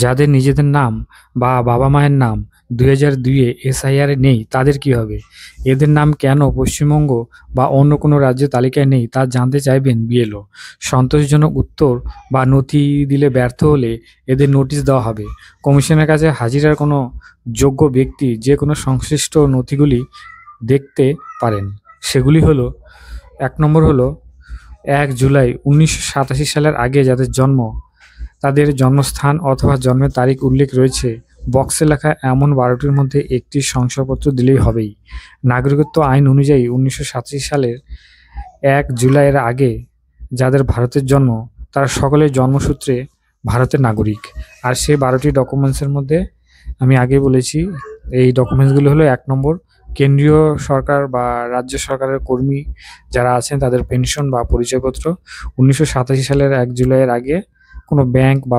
যাদের নিজেদের নাম বা বাবা মায়ের নাম 2002-এ এসআইআর নেই তাদের কি হবে? এদের নাম কেন পশ্চিমবঙ্গ বা অন্য কোনো রাজ্যের তালিকায় নেই তা জানতে চাইবেন বিএলও। সন্তোষজনক উত্তর বা নথি দিলে ব্যর্থ হলে এদের নোটিশ দেওয়া হবে। কমিশনের কাছে হাজিরার কোনো যোগ্য ব্যক্তি যে কোনো সংশ্লিষ্ট নথিগুলি দেখতে পারেন। সেগুলি হলো, 1 নম্বর হলো 1 জুলাই 1987 সালের আগে যাদের জন্ম, তাদের জন্মস্থান অথবা জন্মের তারিখ উল্লেখ রয়েছে বক্সে লেখা এমন 12টির মধ্যে একটি শংসাপত্র দিলেই হবেই। নাগরিকত্ব আইন অনুযায়ী 1987 সালের 1 জুলাইয়ের আগে যাদের ভারতের জন্ম তারা সকলেই জন্মসূত্রে ভারতের নাগরিক। আর সেই 12টি ডকুমেন্টসের মধ্যে আমি আগে বলেছি, এই ডকুমেন্টসগুলো হলো 1 নম্বর কেন্দ্রীয় সরকার বা রাজ্য সরকারের কর্মী যারা আছেন তাদের পেনশন বা পরিচয়পত্র, 1987 সালের 1 জুলাইয়ের আগে কোনো ব্যাংক বা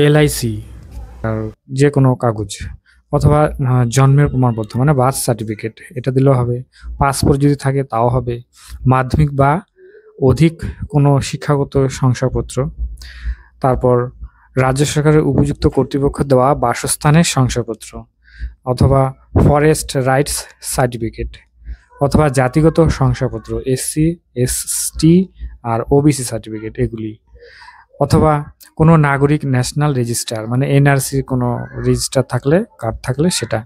এলআইসি আর যে কোনো কাগজ, অথবা জন্মের প্রমাণপত্র মানে বার্থ সার্টিফিকেট, এটা দিলেও হবে। পাসপোর্ট যদি থাকে তাও হবে। মাধ্যমিক বা অধিক কোনো শিক্ষাগত শংসাপত্র। তারপর রাজ্য সরকারের উপযুক্ত কর্তৃপক্ষ দেওয়া বাসস্থানের শংসাপত্র, অথবা ফরেস্ট রাইটস সার্টিফিকেট, অথবা জাতিগত শংসাপত্র এসসি এসটি আর ওবিসি সার্টিফিকেট এগুলি, অথবা কোনো নাগরিক ন্যাশনাল রেজিস্টার মানে এনআরসির কোনো রেজিস্টার থাকলে, কার্ড থাকলে সেটা,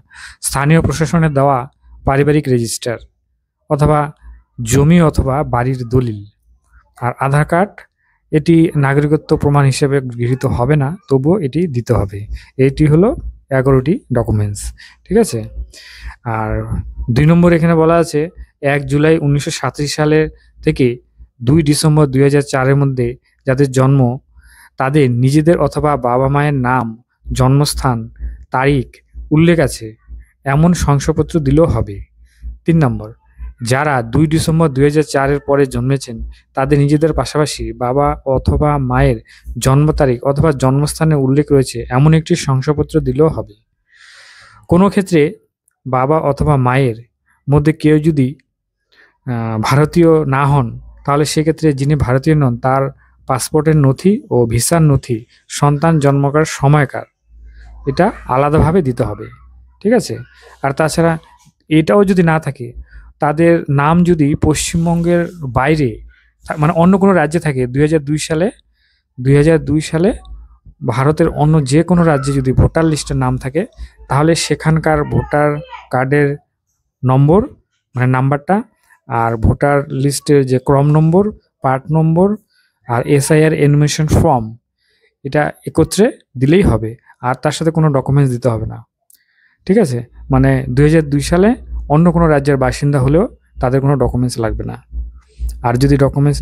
স্থানীয় প্রশাসনের দেওয়া পারিবারিক রেজিস্টার, অথবা জমি অথবা বাড়ির দলিল। আর আধার কার্ড, এটি নাগরিকত্ব প্রমাণ হিসেবে গৃহীত হবে না, তবুও এটি দিতে হবে। এইটি হলো 11টি ডকুমেন্টস, ঠিক আছে। আর 2 নম্বর এখানে বলা আছে 1 জুলাই 1987 সালের থেকে 2 ডিসেম্বর 2004-এর মধ্যে যাদের জন্ম তাদের নিজেদের অথবা বাবা মায়ের নাম, জন্মস্থান, তারিখ উল্লেখ আছে এমন শংসাপত্র দিলেও হবে। 3 নম্বর, যারা 2 ডিসেম্বর 2004-এর পরে জন্মেছেন তাদের নিজেদের পাশাপাশি বাবা অথবা মায়ের জন্ম তারিখ অথবা জন্মস্থানে উল্লেখ রয়েছে এমন একটি শংসাপত্র দিলেও হবে। কোনো ক্ষেত্রে বাবা অথবা মায়ের মধ্যে কেউ যদি ভারতীয় না হন তাহলে সেক্ষেত্রে যিনি ভারতীয় নন তার পাসপোর্টের নথি ও ভিসার নথি সন্তান জন্মকার সময়কার এটা আলাদাভাবে দিতে হবে, ঠিক আছে। আর তাছাড়া এটাও যদি না থাকে, তাদের নাম যদি পশ্চিমবঙ্গের বাইরে মানে অন্য কোনো রাজ্যে থাকে, 2002 সালে ভারতের অন্য যে কোনো রাজ্যে যদি ভোটার লিস্টের নাম থাকে তাহলে সেখানকার ভোটার কার্ডের নম্বর মানে নাম্বারটা, আর ভোটার লিস্টের যে ক্রম নম্বর, পার্ট নম্বর, আর এসআইআর এনুমেশন ফর্ম, এটা একত্রে দিলেই হবে। আর তার সাথে কোনো ডকুমেন্টস দিতে হবে না, ঠিক আছে। মানে 2002 সালে অন্য কোনো রাজ্যের বাসিন্দা হলেও তাদের কোনো ডকুমেন্টস লাগবে না। আর যদি ডকুমেন্টস